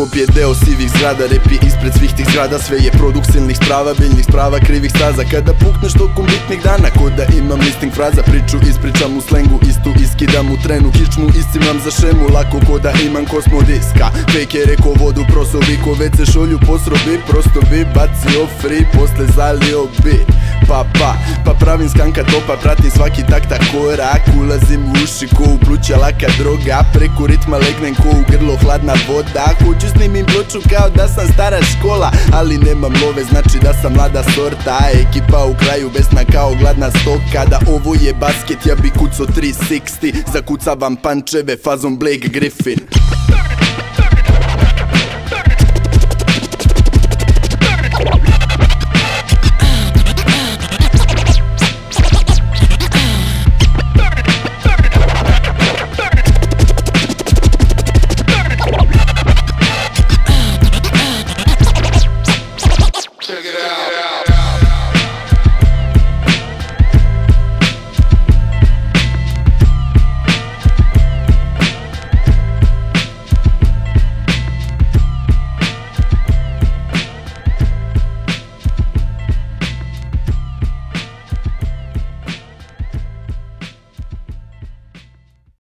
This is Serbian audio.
Hip-hop je deo sivih zgrada, rap je ispred svih tih zgrada. Sve je produkt silnih sprava, biljnih sprava, krivih staza. Kada pukneš tokom bitnih dana, ko da imam listing fraza. Priču ispričam u slengu, istu iskidam u trenu. Kičmu iscimam za šemu, lako ko da imam kosmodiska. Fake je reko vodu prosovi, ko vece šolju posrobi. Prosto bi bacio free, posle zalio bi. Pa pravim skanka topa, pratim svaki takta korak. Ulazim u uši ko u pluća laka droga. Preko ritma legnem ko u grlo hladna voda. Hoću snimim ploču kao da sam stara škola, ali nemam love, znači da sam mlada sorta. Ekipa u kraju besna kao gladna stoka. Da ovo je basket, ja bi kuco 360. Zakucavam pančeve fazom Blake Griffin.